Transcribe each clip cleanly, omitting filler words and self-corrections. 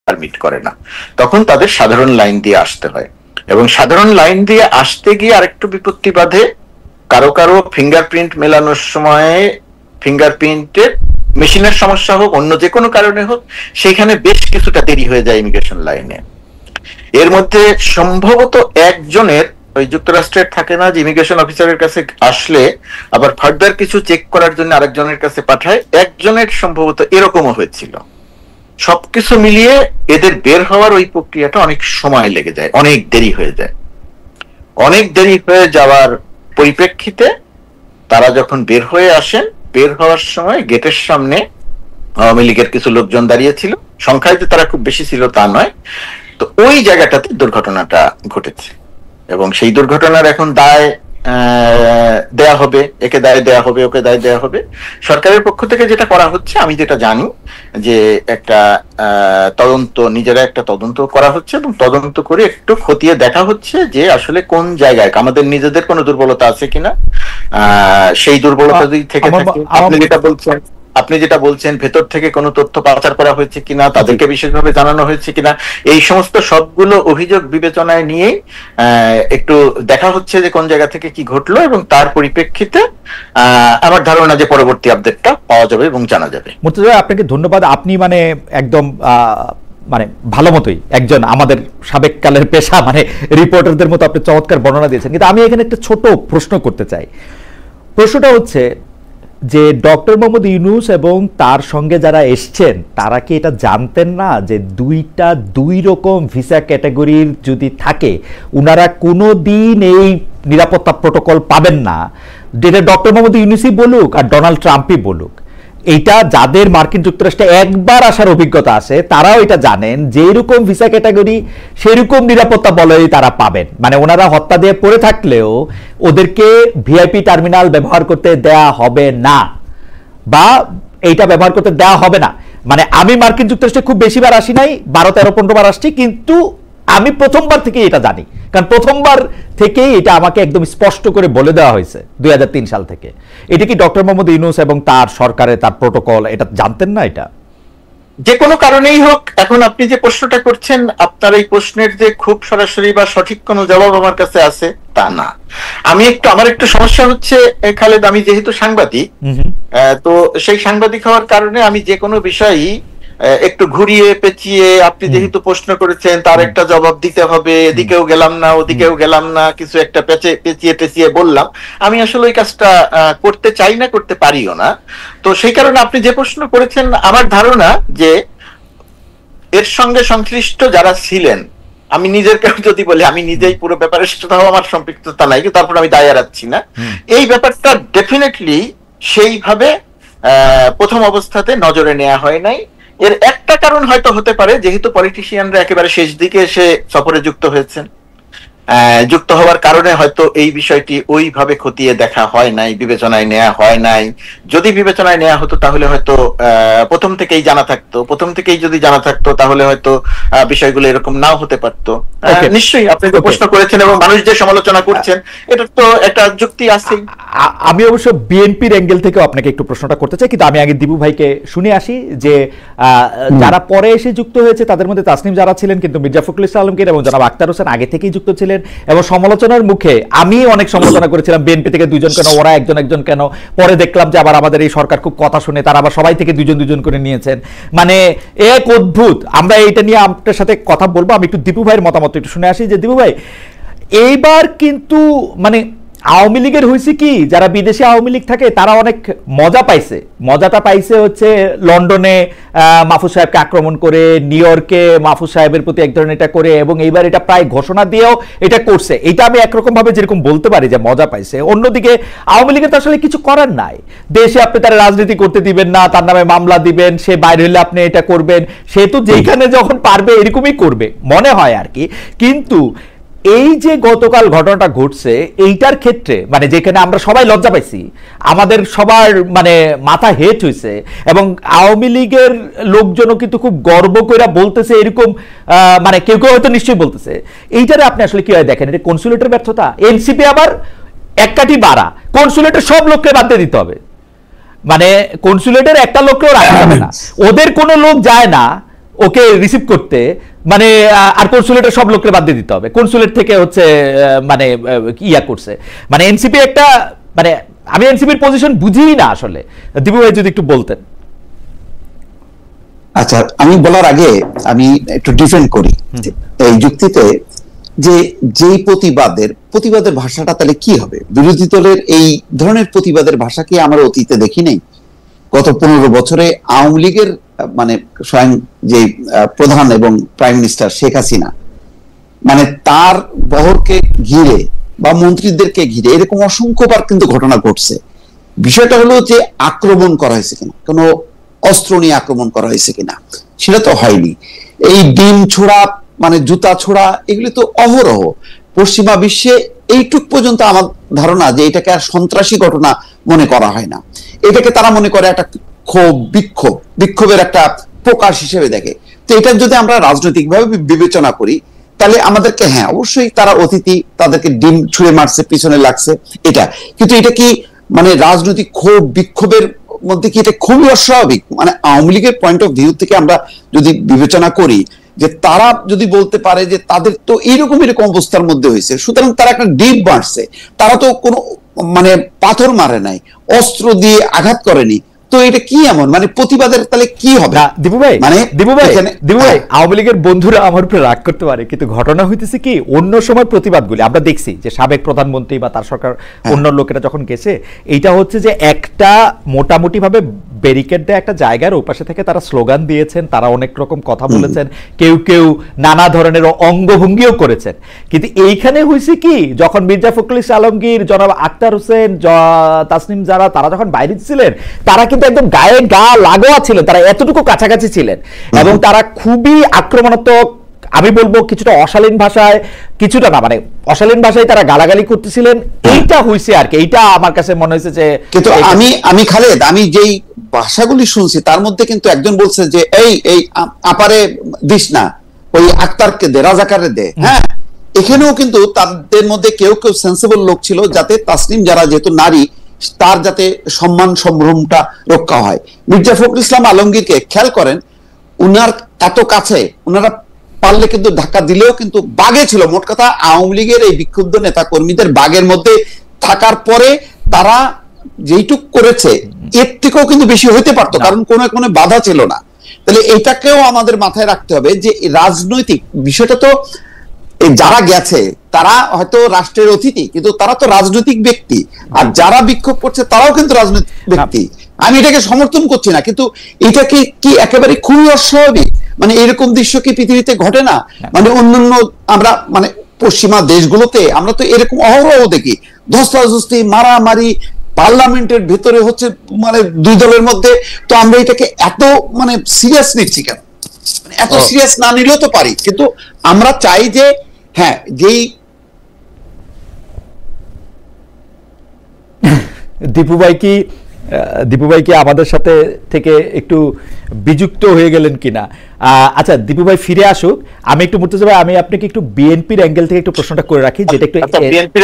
Permit করে না, তখন তাদের সাধারণ লাইন দিয়ে আসতে হয়। এবং সাধারণ লাইন দিয়ে আসতে গিয়ে আরেকটু বিপত্তি বাধে, কারো কারো ফিঙ্গারপ্রিন্ট মেলানোর সময় ফিঙ্গারপ্রিন্টের মেশিনের সমস্যা হোক, অন্য যে কোনো কারণে হোক, সেখানে বেশ কিছুটা দেরি হয়ে যায় ইমিগ্রেশন লাইনে। এর মধ্যে সম্ভবত একজনের, ওই যুক্তরাষ্ট্রের থাকে না যে ইমিগ্রেশন অফিসারের কাছে আসলে আবার ফার্দার কিছু চেক করার জন্য আরেকজনের কাছে পাঠায়, একজনের সম্ভবত এরকমও হয়েছিল। সবকিছু মিলিয়ে এদের বের হওয়ার ওই প্রক্রিয়াটা অনেক সময় লেগে যায়, অনেক দেরি হয়ে যায়। অনেক দেরি হয়ে যাওয়ার পরিপ্রেক্ষিতে তারা যখন বের হয়ে আসেন, বের হওয়ার সময় গেটের সামনে আওয়ামী লীগের কিছু লোকজন দাঁড়িয়েছিল, সংখ্যায় যে তারা খুব বেশি ছিল তা নয়। তো ওই জায়গাটাতে দুর্ঘটনাটা ঘটেছে এবং সেই দুর্ঘটনার এখন দায় দেয়া হবে, একে দায় দেয়া হবে, ওকে দায় দেয়া হবে। সরকারের পক্ষ থেকে যেটা করা হচ্ছে, আমি যেটা জানি, যে একটা তদন্ত, নিজেরা একটা তদন্ত করা হচ্ছে এবং তদন্ত করে একটু খতিয়ে দেখা হচ্ছে যে আসলে কোন জায়গায় আমাদের নিজেদের কোনো দুর্বলতা আছে কিনা। সেই দুর্বলতা যদি থেকে থাকে, আপনি যেটা বলছেন ভেতর থেকে কোনো তথ্য পাচার করা হয়েছে কিনা, তাদেরকে বিশেষভাবে জানানো হয়েছে কিনা, এই সমস্ত সবগুলো অভিযোগ বিবেচনায় নিয়ে একটু দেখা হচ্ছে যে কোন জায়গা থেকে কি ঘটলো, এবং তার পরিপ্রেক্ষিতে আমার ধারণা যে পরবর্তী আপডেটটা পাওয়া যাবে এবং জানা যাবে। মুর্তজা, আপনাকে ধন্যবাদ। আপনি একদম ভালো মতোই একজন আমাদের সাবেক কালের পেশা রিপোর্টারদের মতো আপনি চমৎকার বর্ণনা দিয়েছেন। কিন্তু আমি এখানে একটা ছোট প্রশ্ন করতে চাই। প্রশ্নটা হচ্ছে যে ডক্টর মোহাম্মদ ইউনূস এবং তার সঙ্গে যারা এসছেন তারা কি এটা জানতেন না যে দুই রকম ভিসা ক্যাটাগরির যদি থাকে উনারা কোনো দিন এই নিরাপত্তা প্রোটোকল পাবেন না, যেটা ডক্টর মোহাম্মদ ইউনূসই বলুক আর ডোনাল্ড ট্রাম্পই বলুক। এইটা যাদের মার্কিন যুক্তরাষ্ট্রে একবার আসার অভিজ্ঞতা আছে তারাও এটা জানেন, যেরকম ভিসা ক্যাটাগরি সেরকম নিরাপত্তা বলয় তারা পাবেন। ওনারা হত্যা দিয়ে পড়ে থাকলেও ওদেরকে ভিআইপি টার্মিনাল ব্যবহার করতে দেয়া হবে না, বা এইটা ব্যবহার করতে দেওয়া হবে না। আমি মার্কিন যুক্তরাষ্ট্রে খুব বেশিবার আসি নাই, 12, 13, 15 বার আসছি, কিন্তু আমি প্রথমবার থেকে এটা জানি, কারণ প্রথমবার থেকেই এটা আমাকে একদম স্পষ্ট করে বলে দেওয়া হয়েছে 2003 সাল থেকে। এটা কি ডক্টর মোহাম্মদ ইউনূস এবং তার সরকারের তার প্রোটোকল এটা জানতেন না? এটা যে কোনো কারণেই হোক, এখন আপনি যে প্রশ্নটা করছেন, আপনার এই প্রশ্নের যে খুব সরাসরি বা সঠিক কোনো জবাব আমার কাছে আছে তা না। আমার একটু সমস্যা হচ্ছে খালেদ, আমি যেহেতু সাংবাদিক, তো সেই সাংবাদিক হওয়ার কারণে আমি যে কোনো বিষয়ই একটু ঘুরিয়ে পেঁচিয়ে, আপনি যেহেতু প্রশ্ন করেছেন তার একটা জবাব দিতে হবে, এদিকেও গেলাম না ওদিকেও গেলাম না, কিছু একটা পেঁচিয়ে টেচিয়ে বললাম, আমি আসলে ওই কাজটা করতে চাই না, করতে পারিও না। তো সেই কারণে আপনি যে প্রশ্ন করেছেন, আমার ধারণা যে এর সঙ্গে সংশ্লিষ্ট যারা ছিলেন, আমি নিজের কেউ যদি বলি, আমি নিজেই পুরো ব্যাপারের সাথে আমার সম্পৃক্ততা নাই, কিন্তু তারপর আমি দায় এড়াচ্ছি না, এই ব্যাপারটা ডেফিনেটলি সেইভাবে প্রথম অবস্থাতে নজরে নেওয়া হয় নাই। এর একটা কারণ হয়তো হতে পারে, যেহেতু পলিটিশিয়ানরা একেবারে শেষ দিকে এসে সফরে যুক্ত হয়েছেন, যুক্ত হওয়ার কারণে হয়তো এই বিষয়টি ওইভাবে খতিয়ে দেখা হয় নাই, বিবেচনায় নেওয়া হয় নাই। যদি বিবেচনায় নেওয়া হতো তাহলে হয়তো প্রথম থেকেই জানা থাকতো, প্রথম থেকেই যদি জানা থাকতো তাহলে হয়তো বিষয়গুলো এরকম নাও হতে পারতো। নিশ্চয়ই আপনি তো প্রশ্ন করেছেন এবং মানুষ যে সমালোচনা করছেন, এটা তো একটা যুক্তি আছে। আমি অবশ্য বিএনপির অ্যাঙ্গেল থেকে আপনাকে একটু প্রশ্নটা করতে চাই, কিন্তু আমি আগে দিবু ভাইকে শুনে আসি যে যারা পরে এসে যুক্ত হয়েছে তাদের মধ্যে তাসনিম যারা ছিলেন, কিন্তু মির্জা ফখরুল ইসলাম আলমগীর এবং জনাব আখতার হোসেন আগে থেকেই যুক্ত ছিলেন, এবং সমালোচনার মুখে আমি অনেক সমালোচনা করেছিলাম, বিএনপি থেকে 2 জন কেন, ওরা একজন কেন। পরে দেখলাম যে আবার আমাদের এই সরকার খুব কথা শুনে তারা আবার সবাই থেকে 2 জন করে নিয়েছেন। এক অদ্ভুত। আমরা এইটা নিয়ে আপনার সাথে কথা বলবো। আমি একটু দীপু ভাইয়ের মতামত একটু শুনে আসি যে দীপু ভাই, এইবার কিন্তু আওয়ামী লীগের হয়েছে কি, যারা বিদেশে আওয়ামী লীগ থাকে তারা অনেক মজা পাইছে। মজাটা পাইছে হচ্ছে লন্ডনে মাহফুজ সাহেবকে আক্রমণ করে, নিউ ইয়র্কে মাহফুজ সাহেবের প্রতি এক ধরনের এটা করে, এবং এইবার এটা প্রায় ঘোষণা দিয়েও এটা করছে। এটা আমি একরকম ভাবে যেরকম বলতে পারি যে মজা পাইছে। অন্যদিকে আওয়ামী লীগের তো আসলে কিছু করার নাই। দেশে আপনি তার রাজনীতি করতে দিবেন না, তার নামে মামলা দিবেন, সে বাইরে হলে আপনি এটা করবেন, সে তো যেখানে যখন পারবে এরকমই করবে মনে হয় আর কি। কিন্তু এই যে গতকাল ঘটনাটা ঘটছে, এইটার ক্ষেত্রে যেখানে আমরা সবাই লজ্জা পাইছি, আমাদের সবার মাথা হেট হয়েছে, এবং আওয়ামী লীগের লোকজনও কিন্তু খুব গর্ব করে বলতেছে এরকম, কেউ কেউ হয়তো নিশ্চয়ই বলতেছে। এইটারে আপনি আসলে কি হয় দেখেন, এটা কনসুলেটের ব্যর্থতা। এনসিপি আবার এক কাঠি বাড়া, কনসুলেটের সব লোককে বাদ দিয়ে দিতে হবে, কনসুলেটের একটা লোককেও রাখা যাবে না। ওদের কোনো লোক যায় না, ওকে রিসিভ করতে, মানে আর কনসুলেটের সব লোককে বাদ দিয়ে দিতে হবে, কনসুলেট থেকে হচ্ছে মানে ইয়া করছে, মানে এনসিপি একটা, মানে আমি এনসিপির পজিশন বুঝিই না আসলে। দীপু ভাই যদি একটু বলতেন। আচ্ছা, আমি বলার আগে আমি একটু ডিফেন্ড করি এই যুক্তিতে, যে যেই প্রতিবাদের ভাষাটা তাহলে কি হবে? বিরোধী দলের এই ধরনের প্রতিবাদের ভাষা কি আমরা অতীতে দেখি নাই? গত 15 বছরে আওয়ামী লীগের মানে স্বয়ং যে প্রধান এবং প্রাইম মিনিস্টার শেখ হাসিনা, মানে তার বহরকে ঘিরে বা মন্ত্রীদেরকে ঘিরে এরকম অসংখ্যবার কিন্তু ঘটনা ঘটছে। বিষয়টা হলো যে আক্রমণ করা হয়েছে কিনা, কোনো অস্ত্র নিয়ে আক্রমণ করা হয়েছে কিনা, সেটা তো হয়নি। এই ডিম ছোড়া, মানে জুতা ছোড়া, এগুলি তো অহরহ পশ্চিমা বিশ্বে। এইটুক পর্যন্ত আমার ধারণা যে এটাকে আর সন্ত্রাসী ঘটনা মনে করা হয় না, এটাকে তারা মনে করে একটা ক্ষোভ, বিক্ষোভের একটা প্রকাশ হিসেবে দেখে। তো এটা যদি আমরা রাজনৈতিকভাবে বিবেচনা করি, তাহলে আমাদেরকে, হ্যাঁ অবশ্যই তারা অতিথি, তাদেরকে ডিম ছুঁড়ে মারছে, পিছনে লাগছে, এটা কিন্তু এটা কি মানে রাজনৈতিক ক্ষোভ বিক্ষোভের মধ্যে কি এটা খুবই অস্বাভাবিক? মানে আওয়ামী লীগের পয়েন্ট অফ ভিউ থেকে আমরা যদি বিবেচনা করি, যে তারা যদি বলতে পারে যে তাদের তো এরকম অবস্থার মধ্যে হয়েছে, সুতরাং তারা একটা ডিপ মারছে, তারা তো কোনো মানে পাথর মারে নাই, অস্ত্র দিয়ে আঘাত করেনি, তো এটা কি এমন মানে প্রতিবাদের তাহলে কি হবে? দীপু ভাই, মানে দীপু ভাই আওয়ামী লীগের বন্ধুরা আমার উপরে রাগ করতে পারে, কিন্তু ঘটনা হইতেছে কি, অন্য সময় প্রতিবাদগুলি আমরা দেখছি যে সাবেক প্রধানমন্ত্রী বা তার সরকার অন্য লোকেরা যখন গেছে, এইটা হচ্ছে যে একটা মোটামুটি ভাবে ব্যারিকেড দেয় একটা জায়গার ওপাশে থেকে তারা স্লোগান দিয়েছেন, তারা অনেক রকম কথা বলেছেন, কেউ নানা ধরনের অঙ্গভঙ্গিও করেছেন। কিন্তু এইখানে হয়েছে কি, যখন মির্জা ফখরুল ইসলাম আলমগীর, জনাব আক্তার হোসেন, তাসনিম যারা, তারা যখন বাইরে ছিলেন, তারা কিন্তু একদম গায়ে গা লাগোয়া ছিলেন, তারা এতটুকু কাছাকাছি ছিলেন, এবং তারা খুবই আক্রমণাত্মক, আমি বলবো কিছুটা অশালীন ভাষায়, কিছুটা না মানে অশালীন ভাষায় তারা গালাগালি করতেছিলেন। এইটা হইছে আর কি, এইটা আমার কাছে মনে হয়েছে যে, কিন্তু আমি খালেদ, আমি যেই ভাষাগুলি শুনছি তার মধ্যে কিন্তু একজন বলছে যে এই আপারে দিস না, ওই আক্তারকে দে, রাজাকারে দে। হ্যাঁ, এখানেও কিন্তু তাদের মধ্যে কেউ সেন্সিবল লোক ছিল, যাতে তাসনিম যারা যেহেতু নারী, তার যাতে সম্মান সম্ভ্রমটা রক্ষা হয়। মির্জা ফখরুল ইসলাম আলমগীরকে খেয়াল করেন, উনার এত কাছে, উনারা পারলে কিন্তু ধাক্কা দিলেও কিন্তু বাগে ছিল। মোট কথা আওয়ামী লীগের এই বিক্ষুব্ধ নেতা কর্মীদের বাগের মধ্যে থাকার পরে তারা যেইটুক করেছে, এর থেকেও কিন্তু বেশি হইতে পারতো, কারণ কোনো বাধা ছিল না। তাহলে এটাকেও আমাদের মাথায় রাখতে হবে যে রাজনৈতিক বিষয়টা তো, যারা গেছে তারা হয়তো রাষ্ট্রের অতিথি, কিন্তু তারা তো রাজনৈতিক ব্যক্তি, আর যারা বিক্ষোভ করছে তারাও কিন্তু রাজনৈতিক ব্যক্তি। আমি এটাকে সমর্থন করছি না, কিন্তু এটাকে কি একেবারে খুবই অস্বাভাবিক? মানে এরকম দৃশ্য কি পৃথিবীতে ঘটে না? মানে অন্যান্য আমরা মানে পশ্চিমা দেশগুলোতে আমরা তো এরকম অহরহ দেখি, ধস্তাধস্তি, মারামারি, পার্লামেন্টের ভেতরে হচ্ছে মানে দুই দলের মধ্যে। তো আমরা এটাকে এত মানে সিরিয়াস নিচ্ছি কেন? এত সিরিয়াস না নিলেও তো পারি, কিন্তু আমরা চাই যে হ্যাঁ, যেই দীপু ভাই কি আমাদের সাথে থেকে একটু বিযুক্ত হয়ে গেলেন কিনা? আচ্ছা, দীপু ভাই ফিরে আসুক। আমি একটু মুর্তজা ভাই, আমি আপনাকে একটু বিএনপির অ্যাঙ্গেল থেকে একটু প্রশ্নটা করে রাখি, যেটা একটু বিএনপির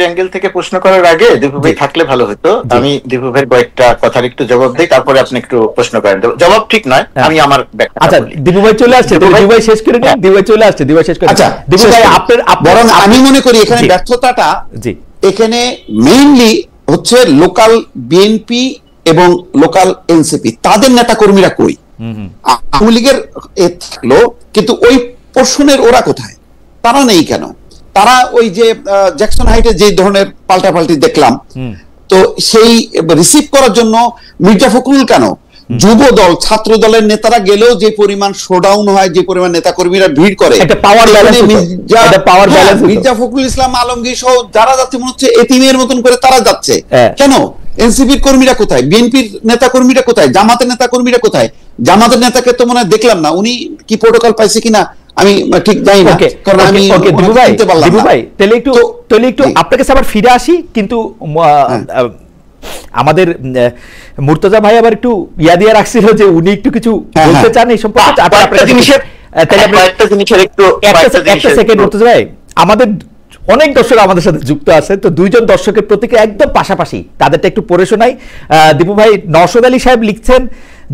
অ্যাঙ্গেল থেকে প্রশ্ন করার আগে দীপু ভাই থাকলে ভালো হতো। আমি দীপু ভাইয়ের কয়েকটা কথার একটু জবাব দিই, তারপরে আপনি একটু প্রশ্ন করেন। জবাব ঠিক নয়, আমি আমার ব্যাখ্যা। আচ্ছা, দীপু ভাই চলে আসছে, দীপু ভাই শেষ করে নিন। দীপু ভাই চলে আসছে, দীপু ভাই শেষ করে। আচ্ছা, দীপু ভাই বরং আমি মনে করি এখানে ব্যর্থতাটা, জি, এখানে মেইনলি হচ্ছে লোকাল বিএনপি এবং লোকাল এনসিপি, তাদের নেতা কর্মীরা কই? আওয়ামী লীগের থাকলো, কিন্তু ওই পোর্শনের ওরা কোথায়? তারা নেই কেন? তারা ওই যে জ্যাকসন হাইটে যে ধরনের পাল্টাপাল্টি দেখলাম, তো সেই রিসিভ করার জন্য মির্জা ফখরুল কেন, যুব দল, ছাত্র দলের নেতারা গেলেও যে পরিমাণ শোডাউন হয়, যে পরিমাণ নেতা কর্মীরা ভিড় করে, মির্জা ফখরুল ইসলাম আলমগীর সহ যারা যাচ্ছে মনে হচ্ছে এতিমের মতন করে তারা যাচ্ছে কেন? এনসিপির কর্মীরা কোথায়? বিএনপির নেতা কর্মীরা কোথায়? জামাতের নেতা কর্মীরা কোথায়? জামাতের নেতাকে তো মনে হয় দেখলাম না, উনি কি প্রোটোকল পাইছে কিনা আমি ঠিক জানি না, কারণ আমি দীপু ভাই তাহলে একটু আপনাকে আবার ফিরে আসি। কিন্তু আমাদের মুর্তজা ভাই আবার একটু ইয়া দিয়ে রাখছিল যে উনি একটু কিছু বলতে চান এই সম্পর্কে। একটা সেকেন্ড মুর্তজা ভাই, আমাদের অনেক দর্শক আমাদের সাথে যুক্ত আছে, তো দুইজন দর্শকের প্রতিক্রিয়া একদম পাশাপাশি, তাদেরটা একটু পড়ে শোনাই। দীপু ভাই, নওশাদ আলী সাহেব লিখছেন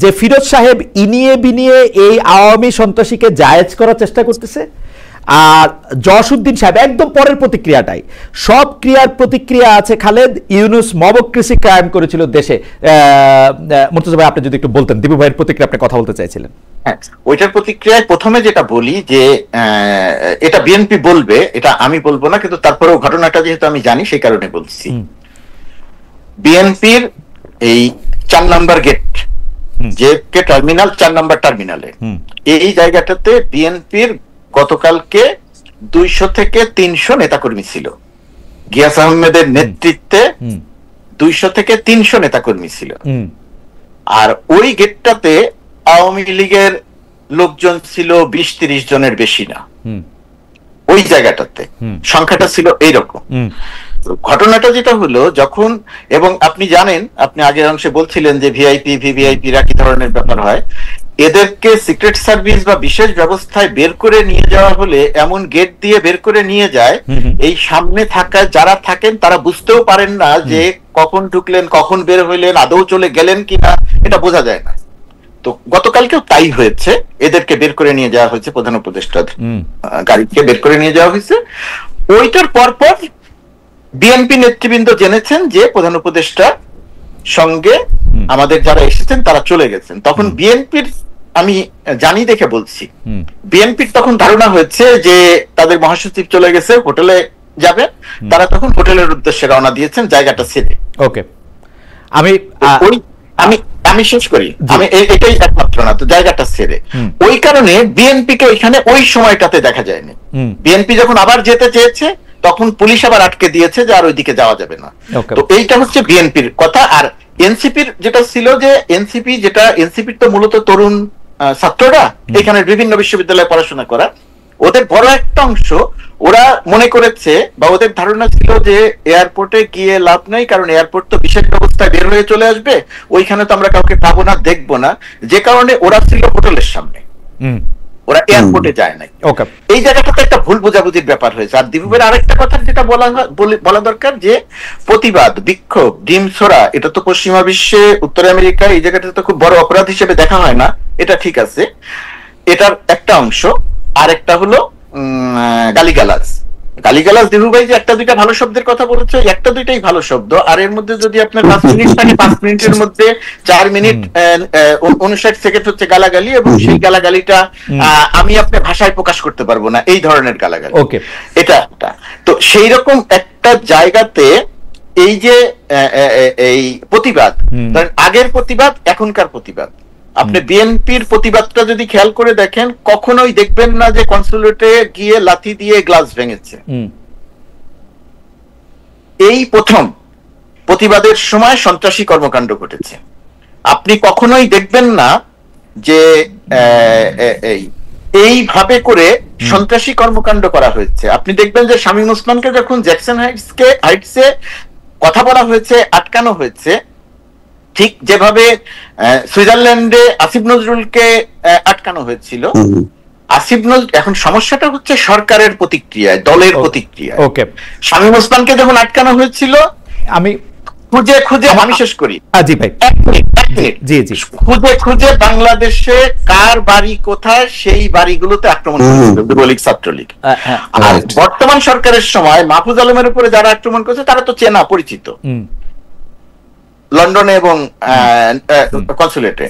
যে ফিরোজ সাহেব ইনিয়ে বিনিয়ে এই আওয়ামী সন্ত্রাসীকে জায়েজ করার চেষ্টা করতেছে, আর জসউদ্দিন সাহেব একদম পরের প্রতিক্রিয়াটাই, সব ক্রিয়ার প্রতিক্রিয়া আছে খালেদ। ইউনূস মবক্রেসি কায়েম করেছিল দেশে। মুর্তজা ভাই, আপনি যদি একটু বলতেন, দীপু ভাইয়ের প্রতিক্রিয়া আপনি কথা বলতে চাইছিলেন। হ্যাঁ, ওইটার প্রতিক্রিয়ায় প্রথমে যেটা বলি যে এটা বিএনপি বলবে, এটা আমি বলবো না, কিন্তু তারপরেও ঘটনাটা যেহেতু আমি জানি সেই কারণে বলছি। বিএনপির এই 4 নম্বর গেট, যে টার্মিনাল 4 নম্বর টার্মিনালে, এই জায়গাটাতে বিএনপির গতকালকে 200 থেকে 300 নেতাকর্মী ছিল। গিয়াস আহমেদের নেতৃত্বে 200 থেকে 300 নেতাকর্মী ছিল। আর ওই গেটটাতে আওয়ামী লীগের লোকজন ছিল 20-30 জনের বেশি না। ওই জায়গাটাতে সংখ্যাটা ছিল এইরকম। ঘটনাটা যেটা হলো, যখন, এবং আপনি জানেন, আপনি আগের অংশে বলছিলেন যে ভিআইপি ভিভিআইপিরা কি ধরনের ব্যাপার হয়, এদেরকে সিক্রেট সার্ভিস বা বিশেষ ব্যবস্থায় বের করে নিয়ে যাওয়া হলে এমন গেট দিয়ে বের করে নিয়ে যায়, এই সামনে থাকা যারা থাকেন তারা বুঝতেও পারেন না যে কখন ঢুকলেন, কখন বের হইলেন, আদৌ চলে গেলেন কিনা, এটা বোঝা যায় না। তো গতকালকেও তাই হয়েছে, এদেরকে বের করে নিয়ে যাওয়া হয়েছে, প্রধান উপদেষ্টার গাড়িকে বের করে নিয়ে যাওয়া হয়েছে। ওইটার পরপর বিএনপি নেতৃবৃন্দ জেনেছেন যে প্রধান উপদেষ্টা সঙ্গে আমাদের যারা এসেছেন তারা চলে গেছেন। তখন বিএনপির, আমি জানি দেখে বলছি, বিএনপির তখন ধারণা হয়েছে যে তাদের মহাসচিব চলে গেছে, হোটেলে যাবেন, তারা তখন হোটেলের উদ্দেশ্যে রওনা দিয়েছেন জায়গাটা ছেড়ে। ওকে, আমি শেষ করি, আমি এটাই একমাত্র না, তো জায়গাটা ছেড়ে, ওই কারণে বিএনপিকে ওইখানে ওই সময়টাতে দেখা যায়নি। বিএনপি যখন আবার যেতে চেয়েছে তখন পুলিশ আবার আটকে দিয়েছে যে আর ওইদিকে যাওয়া যাবে না। তো এইটা হচ্ছে বিএনপির কথা। আর এনসিপির যেটা ছিল, যে এনসিপির তো মূলত তরুণ ছাত্ররা, এখানে বিভিন্ন বিশ্ববিদ্যালয়ে পড়াশোনা করা, ওদের বড় একটা অংশ ওরা মনে করেছে বা ওদের ধারণা ছিল যে এয়ারপোর্টে গিয়ে লাভ নাই, কারণ এয়ারপোর্ট তো বিশেষ ব্যবস্থায় বের হয়ে চলে আসবে, ওইখানে তো আমরা কাউকে পাবো না, দেখবো না, যে কারণে ওরা ছিল হোটেলের সামনে, ওরা এয়ারপোর্টে যায় নাই। এই জায়গাটাতে একটা ভুল বোঝাবুঝির ব্যাপার হয়েছে। আর দীপুবের আরেকটা কথা যেটা বলা দরকার, যে প্রতিবাদ, বিক্ষোভ, ডিম ছোড়া, এটা তো পশ্চিমা বিশ্বে, উত্তর আমেরিকা, এই জায়গাটা তো খুব বড় অপরাধ হিসেবে দেখা হয় না, এটা ঠিক আছে, এটার একটা অংশ। আর একটা হলো গালিগালাজ। দিবু ভাই যে একটা দুইটা ভালো শব্দের কথা বলেছে, একটা দুইটাই ভালো শব্দ, আর এর মধ্যে যদি আপনার 5 মিনিট থাকে, 5 মিনিটের মধ্যে 4 মিনিট 59 সেকেন্ড হচ্ছে গালাগালি, এবং সেই গালাগালিটা আমি আপনার ভাষায় প্রকাশ করতে পারবো না, এই ধরনের গালাগালি। এটা তো সেই রকম একটা জায়গাতে এই যে এই প্রতিবাদ, আগের প্রতিবাদ, এখনকার প্রতিবাদ, আপনি বিএনপির প্রতিবাদটা যদি খেয়াল করে দেখেন, কখনোই দেখবেন না যে কনসুলেটে গিয়ে লাথি দিয়ে গ্লাস ভেঙেছে। এই প্রথম প্রতিবাদের সময় সন্ত্রাসী কর্মকাণ্ড ঘটেছে। আপনি কখনোই দেখবেন না যে এইভাবে করে সন্ত্রাসী কর্মকাণ্ড করা হয়েছে। আপনি দেখবেন যে শামীম ওসমানকে যখন জ্যাকসন হাইটসে কথা বলা হয়েছে, আটকানো হয়েছে, ঠিক যেভাবে সুইজারল্যান্ডে আসিফ নজরুলকে আটকানো হয়েছিল। আসিফ নজরুল, এখন সমস্যাটা হচ্ছে সরকারের প্রতিক্রিয়ায়, দলের প্রতিক্রিয়া। শামীম ওসমানকে যখন আটকানো হয়েছিল, আমি খুঁজে আমি শেষ করি, খুঁজে বাংলাদেশে কার বাড়ি কোথায়, সেই বাড়িগুলোতে আক্রমণ করেছিল যুবলীগ, ছাত্রলীগ। আর বর্তমান সরকারের সময় মাহফুজ আলমের উপরে যারা আক্রমণ করেছে তারা তো চেনা পরিচিত, লন্ডনে এবং কনসুলেটে।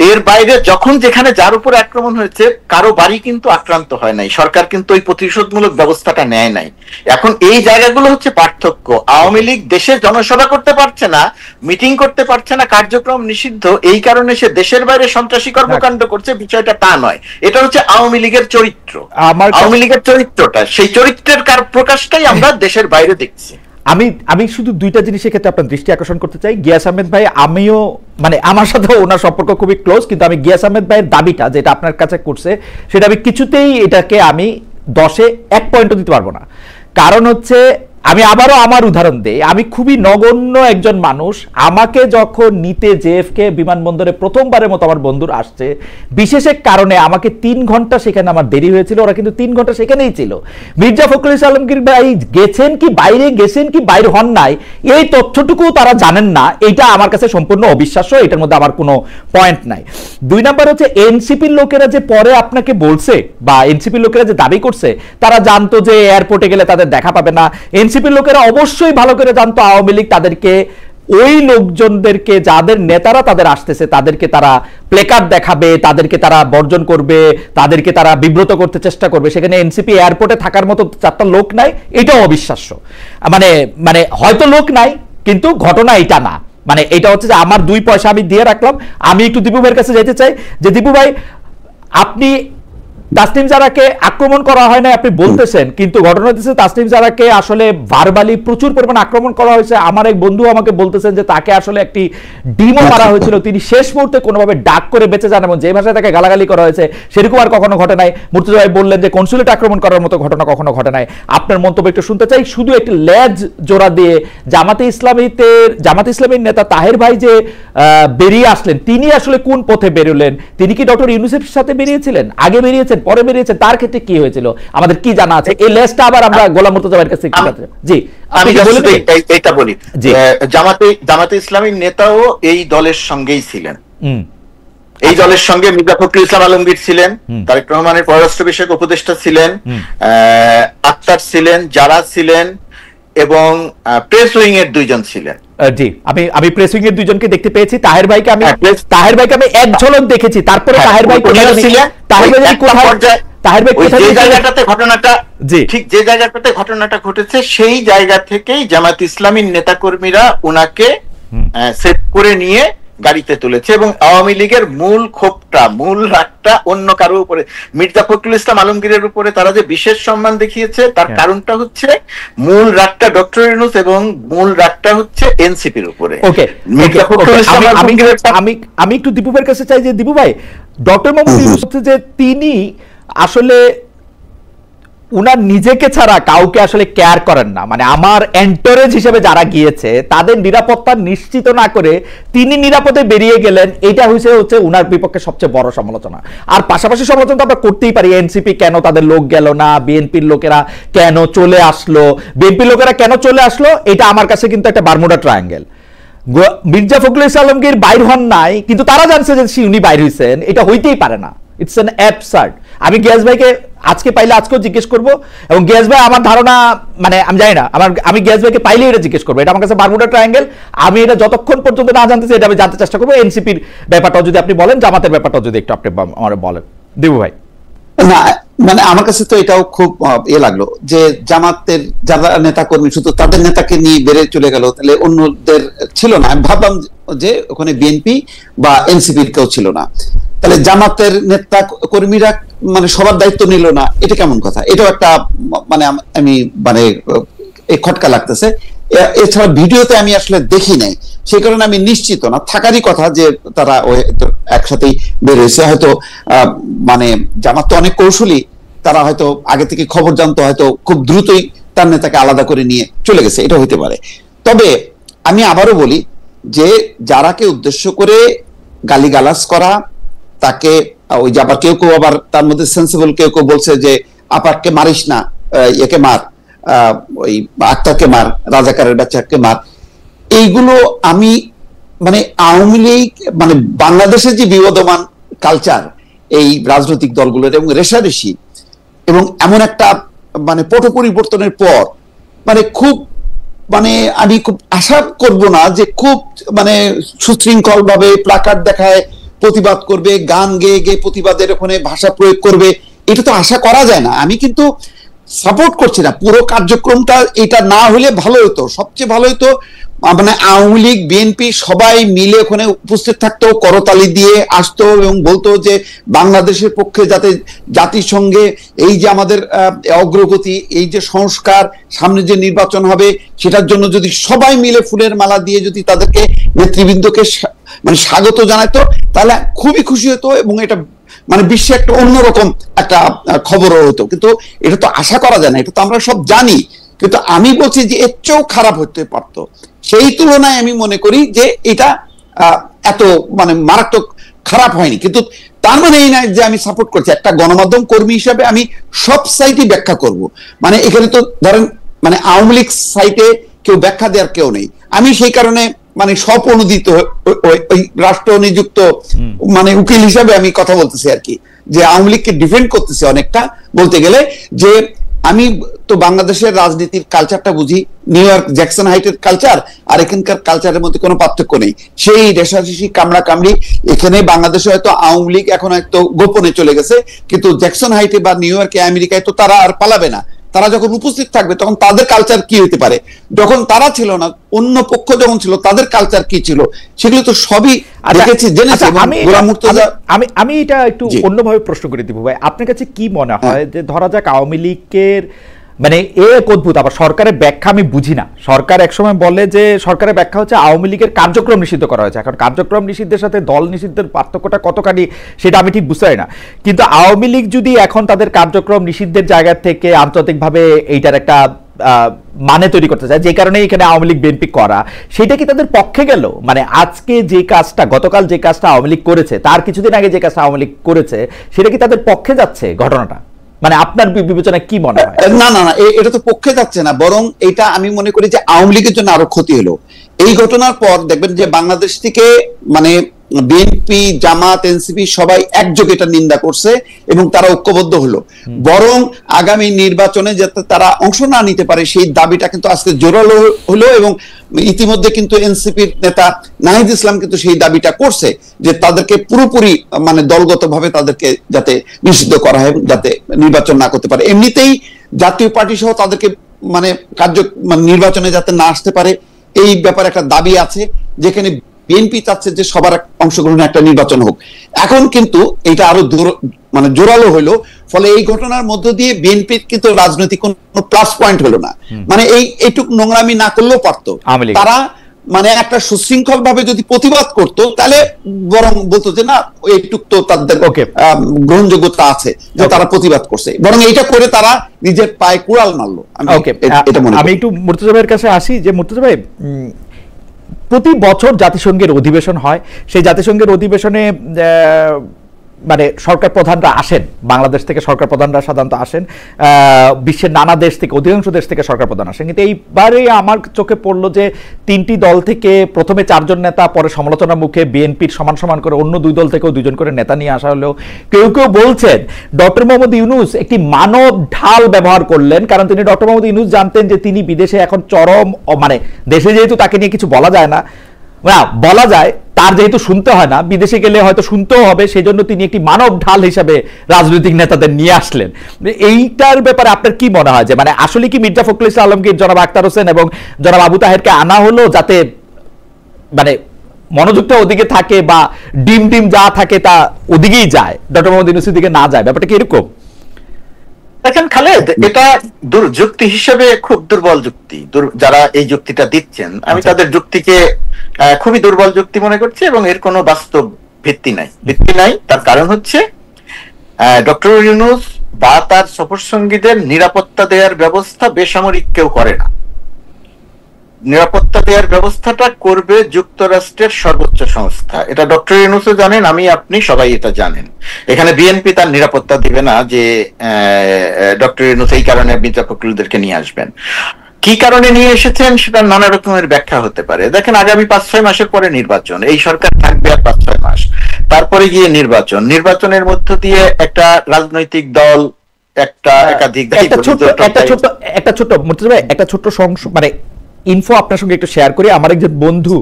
এর বাইরে যখন যেখানে যার উপরে আক্রমণ হয়েছে, কারো বাড়ি কিন্তু আক্রান্ত হয় নাই, সরকার কিন্তু ওই প্রতিশোধমূলক ব্যবস্থাটা নেয় নাই। এখন এই জায়গাগুলো হচ্ছে পার্থক্য। আওয়ামী লীগ দেশের জনসভা করতে পারছে না, মিটিং করতে পারছে না, কার্যক্রম নিষিদ্ধ, এই কারণে সে দেশের বাইরে সন্ত্রাসী কর্মকাণ্ড করছে, বিষয়টা তা নয়। এটা হচ্ছে আওয়ামী লীগের চরিত্র, আওয়ামী লীগের চরিত্রটা, সেই চরিত্রের প্রকাশটাই আমরা দেশের বাইরে দেখছি। আমি শুধু দুইটা জিনিসের ক্ষেত্রে আপনার দৃষ্টি আকর্ষণ করতে চাই। গিয়াস আহমেদ ভাই, আমিও মানে আমার সাথে ওনার সম্পর্ক খুবই ক্লোজ, কিন্তু আমি গিয়াস আহমেদ ভাইয়ের দাবিটা যেটা আপনার কাছে করছে, সেটা আমি কিছুতেই এটাকে আমি 10-এ 1 পয়েন্টও দিতে পারবো না। কারণ হচ্ছে আমি আবারও আমার উদাহরণ দেই, আমি খুবই নগণ্য একজন মানুষ, আমাকে যখন নিতে জেএফকে বিমানবন্দরে প্রথমবারের মতো আমার বন্ধুরা আসছে, বিশেষ এক কারণে আমাকে 3 ঘন্টা সেখানে আমার দেরি হয়েছিল, ওরা কিন্তু 3 ঘন্টা সেখানেই ছিল। মির্জা ফখরুল ইসলাম আলমগীর ভাই গেছেন কি বাইরে, গেছেন কি বাইরে হন নাই, এই তথ্যটুকু তারা জানেন না, এইটা আমার কাছে সম্পূর্ণ অবিশ্বাস্য, এটার মধ্যে আমার কোনো পয়েন্ট নাই। 2 নাম্বার হচ্ছে এনসিপির লোকেরা যে পরে আপনাকে বলছে বা এনসিপির লোকেরা যে দাবি করছে তারা জানতো যে এয়ারপোর্টে গেলে তাদের দেখা পাবে না, এনসিপির লোকেরা অবশ্যই ভালো করে জানতো আওয়ামী লীগ তাদেরকে, ওই লোকজনদেরকে যাদের নেতারা তাদের আসতেছে তাদেরকে তারা প্লেকার্ড দেখাবে, তাদেরকে তারা বর্জন করবে, তাদেরকে তারা বিব্রত করতে চেষ্টা করবে। সেখানে এনসিপি এয়ারপোর্টে থাকার মতো 4টা লোক নাই, এটাও অবিশ্বাস্য। মানে হয়তো লোক নাই কিন্তু ঘটনা এটা না, মানে এটা হচ্ছে যে আমার 2 পয়সা আমি দিয়ে রাখলাম। আমি একটু দীপু ভাইয়ের কাছে যেতে চাই যে দীপু ভাই, আপনি তাসনিম জারাকে আক্রমণ করা হয় না আপনি বলতেছেন, কিন্তু ঘটনা হচ্ছে তাসনিম জারাকে আসলে ভার্বালি প্রচুর পরিমাণ আক্রমণ করা হয়েছে। আমার এক বন্ধু আমাকে বলতেছেন যে তাকে আসলে একটি ডিমও মারা হয়েছিল, তিনি শেষ মুহূর্তে কোনোভাবে ডাক করে বেঁচে যান এবং যে ভাষায় তাকে গালাগালি করা হয়েছে সেরকম আর কখনো ঘটে নাই। মুর্তজা ভাই বললেন যে কনসুলেট আক্রমণ করার মতো ঘটনা কখনো ঘটে নাই। আপনার মন্তব্য একটু শুনতে চাই। শুধু একটি লেজ জোড়া দিয়ে জামাতে ইসলামীর নেতা তাহের ভাই যে বেরিয়ে আসলেন, তিনি আসলে কোন পথে বেরোলেন? তিনি কি ডক্টর ইউনূসের সাথে বেরিয়েছিলেন, আগে বেরিয়েছেন, পরে বেরিয়েছেন? তার ক্ষেত্রে কি হয়েছিল আমাদের কি জানা আছে? এই লেজটা আবার আমরা গোলাম মুর্তজা ভাইয়ের কাছে জি আমি এইটা বলি, জামাতে ইসলামীর নেতাও এই দলের সঙ্গেই ছিলেন। এই দলের সঙ্গে মির্জা ফখরুল ইসলাম আলমগীর ছিলেন, তারেক রহমানের পররাষ্ট্র বিষয়ক উপদেষ্টা ছিলেন, আক্তার ছিলেন, যারা ছিলেন এবং প্রেস উইং এর 2 জন ছিলেন। জি, আমি প্রেস উইং এর 2 জনকে দেখতে পেয়েছি। তাহের ভাইকে আমি এক ঝলক দেখেছি, তারপরে তাহের ভাই ঘটনাটা ঘটেছে সেই জায়গা থেকেই জামাত ইসলামীর নেতাকর্মীরা ওনাকে সেভ করে নিয়ে গাড়িতে তুলেছে এবং আওয়ামী লীগের মূল ক্ষোভটা, মূল রাগটা অন্য কারো উপরে, মির্জা ফখরুল ইসলাম আলমগীরের উপরে তারা যে বিশেষ সম্মান দেখিয়েছে তার কারণটা হচ্ছে মূল রাগটা ডক্টর ইউনূস এবং মূল রাগটা হচ্ছে এনসিপির উপরে। মির্জা ফখরুল ইসলাম আলমগীরের আমি একটু দীপু ভাইয়ের কাছে চাই যে দীপু ভাই, ডক্টর মোহাম্মদ ইউনূস হচ্ছে যে তিনি আসলে উনার নিজেকে ছাড়া কাউকে আসলে কেয়ার করেন না, মানে আমার এন্টোরেজ হিসেবে যারা গিয়েছে তাদের নিরাপত্তা নিশ্চিত না করে তিনি নিরাপদে বেরিয়ে গেলেন, এটা হচ্ছে উনার বিপক্ষে সবচেয়ে বড় সমালোচনা। আর পাশাপাশি সমালোচনা তো আমরা করতেই পারি, এনসিপি কেন তাদের লোক গেল না, বিএনপির লোকেরা কেন চলে আসলো, এটা আমার কাছে কিন্তু একটা বারমুডা ট্রায়াঙ্গেল। মির্জা ফখরুল ইসলাম আলমগীর বাইর হন নাই কিন্তু তারা জানছে যে উনি বাইর হইছেন, এটা হইতেই পারে না, ইটস অ্যান অ্যাবসার্ড। আমি গিয়াস ভাইকে আজকে পাইলে আজকেও জিজ্ঞেস করবো, এবং গিয়াস ভাই আমার ধারণা, মানে আমি জানি না, আমি গিয়াস ভাইকে পাইলে এটা জিজ্ঞেস করবো, এটা আমার কাছে বারমুডা ট্রায়াঙ্গেল। আমি এটা যতক্ষণ পর্যন্ত না জানতেছি এটা আমি জানতে চেষ্টা করবো। এনসিপির ব্যাপারটাও যদি আপনি বলেন, জামাতের ব্যাপারটাও যদি একটু আপনি আমার বলেন দেবু ভাই। না, মানে আমার কাছে তো এটাও খুব লাগলো যে জামাতের যারা নেতা কর্মী শুধু তাদের নেতাকে নিয়ে বেড়ে চলে গেল, তাহলে অন্যদের ছিল না। আমি ভাবলাম যে ওখানে বিএনপি বা এনসিপির কেউ ছিল না, তাহলে জামাতের নেতা কর্মীরা মানে সবার দায়িত্ব নিল না, এটা কেমন কথা? এটাও একটা আমি খটকা লাগতেছে। এছাড়া ভিডিওতে আমি আসলে দেখি নাই, সেই কারণে আমি নিশ্চিত না, থাকারই কথা যে তারা একসাথেই বের হয়েছে। হয়তো মানে জামাত তো অনেক কৌশলী, তারা হয়তো আগে থেকে খবর জানতো, হয়তো খুব দ্রুতই তার নেতাকে আলাদা করে নিয়ে চলে গেছে, এটা হইতে পারে। তবে আমি আবারও বলি যে যারাকে উদ্দেশ্য করে গালিগালাজ করা, তাকে ওই যে আবার কেউ আবার তার মধ্যে সেন্সিবল কেউ বলছে যে আপাতকে মারিস না, একে মার, ওই আক্তারকে মার, রাজাকারের বাচ্চাকে মার, এইগুলো আমি মানে আওয়ামী লীগ মানে বাংলাদেশের যে বিবদমান কালচার এই রাজনৈতিক দলগুলোর এবং রেশারেশি এবং এমন একটা মানে পট পরিবর্তনের পর মানে খুব মানে আমি খুব আশা করব না যে খুব মানে সুশৃঙ্খল ভাবে প্লাকার্ড দেখায় প্রতিবাদ করবে, গান গেয়ে গেয়ে প্রতিবাদের ওখানে ভাষা প্রয়োগ করবে, এটা তো আশা করা যায় না। আমি কিন্তু সাপোর্ট করছি না পুরো কার্যক্রমটা, এটা না হলে ভালো হতো, সবচেয়ে ভালো হতো মানে আওয়ামী লীগ বিএনপি সবাই মিলে ওখানে উপস্থিত থাকতো, করতালি দিয়ে আসতো এবং বলতো যে বাংলাদেশের পক্ষে যাতে জাতিসংঘে এই যে আমাদের অগ্রগতি, এই যে সংস্কার, সামনে যে নির্বাচন হবে সেটার জন্য যদি সবাই মিলে ফুলের মালা দিয়ে যদি তাদেরকে নেতৃবৃন্দকে মানে স্বাগত জানাতো, তাহলে খুবই খুশি হতো এবং এটা মানে বিশ্বে একটা অন্যরকম একটা খবরও হতো। কিন্তু এটা তো আশা করা যায় না, এটা তো আমরা সব জানি কিন্তু আমি বলছি যে এর চেয়েও খারাপ হতে পারতো। সেই তুলনায় আমি মনে করি যে এটা এত মানে মারাত্মক খারাপ হয়নি। কিন্তু তার মানে এই নয় যে আমি সাপোর্ট করছি। একটা গণমাধ্যম কর্মী হিসাবে আমি সব সাইটই ব্যাখ্যা করব। মানে এখানে তো ধরেন মানে আওয়ামী লীগ সাইটে কেউ ব্যাখ্যা দেওয়ার কেউ নেই। আমি সেই কারণে মানে স্বপ্রণোদিত ওই রাষ্ট্র নিযুক্ত মানে উকিল হিসাবে আমি কথা বলতেছি আর কি, যে আওয়ামী লীগকে ডিফেন্ড করতেছে অনেকটা বলতে গেলে। যে আমি তো বাংলাদেশের রাজনীতির কালচারটা বুঝি, নিউ ইয়র্ক জ্যাকসন হাইটের কালচার আর এখানকার কালচারের মধ্যে কোনো পার্থক্য নেই। সেই রেশারেশি কামড়া কামড়ি এখানে বাংলাদেশে হয়তো আওয়ামী লীগ এখন হয়তো গোপনে চলে গেছে, কিন্তু জ্যাকসন হাইটে বা নিউ ইয়র্কে আমেরিকায় তো তারা আর পালাবে না। তারা যখন উপস্থিত থাকবে তখন তাদের কালচার কি হতে পারে, যখন তারা ছিল না অন্য পক্ষ যখন ছিল তাদের কালচার কি ছিল, সেগুলো তো সবই দেখেছি জেনেছি। আমি এটা একটু অন্যভাবে প্রশ্ন করে দিব ভাই, আপনার কাছে কি মনে হয় যে ধরা যাক আওয়ামী লীগের মানে এক অদ্ভুত, আবার সরকারের ব্যাখ্যা আমি বুঝি না। সরকার একসময় বলে যে সরকারের ব্যাখ্যা হচ্ছে আওয়ামী লীগের কার্যক্রম নিষিদ্ধ করা হয়েছে। এখন কার্যক্রম নিষিদ্ধের সাথে দল নিষিদ্ধের পার্থক্যটা কতখানি সেটা আমি ঠিক বুঝতে পারি না। কিন্তু আওয়ামী লীগ যদি এখন তাদের কার্যক্রম নিষিদ্ধের জায়গা থেকে আন্তর্জাতিকভাবে এইটার একটা মানে তৈরি করতে চায়, যে কারণে এখানে আওয়ামী লীগ বিএনপি করা, সেটা কি তাদের পক্ষে গেল? মানে আজকে যে কাজটা, গতকাল যে কাজটা আওয়ামী লীগ করেছে, তার কিছুদিন আগে যে কাজটা আওয়ামী লীগ করেছে, সেটা কি তাদের পক্ষে যাচ্ছে ঘটনাটা? মানে আপনার বিবেচনায় কি মনে হয়? না না না, এটা তো পক্ষে যাচ্ছে না, বরং এটা আমি মনে করি যে আওয়ামী লীগের জন্য আরো ক্ষতি হলো। এই ঘটনার পর দেখবেন যে বাংলাদেশ থেকে মানে বিএনপি, জামাত, এনসিপি সবাই একযোগে এটা নিন্দা করছে এবং তারা ঐক্যবদ্ধ হলো। বরং আগামী নির্বাচনে যাতে তারা অংশ না নিতে পারে সেই দাবিটা কিন্তু আজকে জোরালো হলো। এবং ইতিমধ্যে কিন্তু এনসিপির নেতা নাহিদ ইসলাম কিন্তু সেই দাবিটা করছে যে তাদেরকে পুরোপুরি মানে দলগতভাবে তাদেরকে যাতে নিষিদ্ধ করা হয়, যাতে নির্বাচন না করতে পারে। এমনিতেই জাতীয় পার্টি সহ তাদেরকে মানে নির্বাচনে যাতে না আসতে পারে এই ব্যাপারে একটা দাবি আছে, যেখানে বিএনপি চাচ্ছে যে সবার অংশগ্রহণে একটা নির্বাচন হোক। এখন কিন্তু এটা আরো মানে জোরালো হলো। ফলে এই ঘটনার মধ্য দিয়ে বিএনপির কিন্তু রাজনৈতিক কোনো প্লাস পয়েন্ট হলো না। মানে এইটুক নোংরামি না করলেও পারতো। তারা মানে একটা সুশৃঙ্খল ভাবে যদি প্রতিবাদ করতো তাহলে বরং বলতো যে না এইটুক তো তাদের গ্রহণযোগ্যতা আছে যে তারা প্রতিবাদ করছে, বরং এইটা করে তারা নিজের পায়ে কুড়াল মারলো। আমি একটু মুর্তজা ভাইয়ের কাছে আসি, যে মুর্তজা ভাই প্রতি বছর জাতিসংঘের অধিবেশন হয়, সেই জাতিসংঘের অধিবেশনে মানে সরকার প্রধানরা আসেন, বাংলাদেশ থেকে সরকার প্রধানরা সাধারণত আসেন, বিশ্বের নানা দেশ থেকে, অধিকাংশ দেশ থেকে সরকার প্রধান আসেন। কিন্তু এইবারে আমার চোখে পড়লো যে তিনটি দল থেকে প্রথমে 4 জন নেতা, পরে সমালোচনার মুখে বিএনপির সমান সমান করে অন্য 2 দল থেকেও 2 জন করে নেতা নিয়ে আসা হলেও কেউ কেউ বলছেন ডক্টর মোহাম্মদ ইউনূস একটি মানব ঢাল ব্যবহার করলেন। কারণ তিনি ডক্টর মোহাম্মদ ইউনূস জানতেন যে তিনি বিদেশে এখন চরম, মানে দেশে যেহেতু তাকে নিয়ে কিছু বলা যায় না, বলা যায় তার যেহেতু শুনতে হয় না, বিদেশে গেলে হয়তো শুনতেও হবে, সেই জন্য তিনি একটি মানব ঢাল হিসাবে রাজনৈতিক নেতাদের নিয়ে আসলেন। এইটার ব্যাপারে আপনার কি মনে হয় যে মানে আসলে কি মির্জা ফখরুল ইসলাম আলমগীর, জনাব আখতার হোসেন এবং জনাব আবু তাহেরকে আনা হলো যাতে মানে মনোযোগটা ওদিকে থাকে বা ডিম যা থাকে তা ওদিকেই যায়, ডক্টর মোহাম্মদ ইউনূসের দিকে না যায়? ব্যাপারটা কি এরকম? দেখেন খালেদ, এটা যুক্তি হিসেবে খুব দুর্বল যুক্তি। যারা এই যুক্তিটা দিচ্ছেন আমি তাদের যুক্তিকে খুবই দুর্বল যুক্তি মনে করছি এবং এর কোনো বাস্তব ভিত্তি নাই। তার কারণ হচ্ছে ডক্টর ইউনূস বা তার সফরসঙ্গীদের নিরাপত্তা দেওয়ার ব্যবস্থা বেসামরিক কেউ করে না। নিরাপত্তা দেওয়ার ব্যবস্থাটা করবে যুক্তরাষ্ট্রের সর্বোচ্চ সংস্থা। এটা ডক্টর ইউনূসও জানেন, আমি আপনি সবাই এটা জানেন। এখানে বিএনপি তার নিরাপত্তা দিবে না যে ডক্টর ইউনূস এই কারণে মির্জা ফখরুলদেরকে নিয়ে আসবেন। কি কারণে নিয়ে এসেছেন সেটা নানা রকমের ব্যাখ্যা হতে পারে। দেখেন, আগামী 5-6 মাসের পরে নির্বাচন, এই সরকার থাকবে আর 5-6 মাস, তারপরে গিয়ে নির্বাচনের মধ্য দিয়ে একটা রাজনৈতিক দল একাধিক একটা ছোট্ট মানে ইনফো আপনার সঙ্গে একটু শেয়ার করি। আমার একজন বন্ধু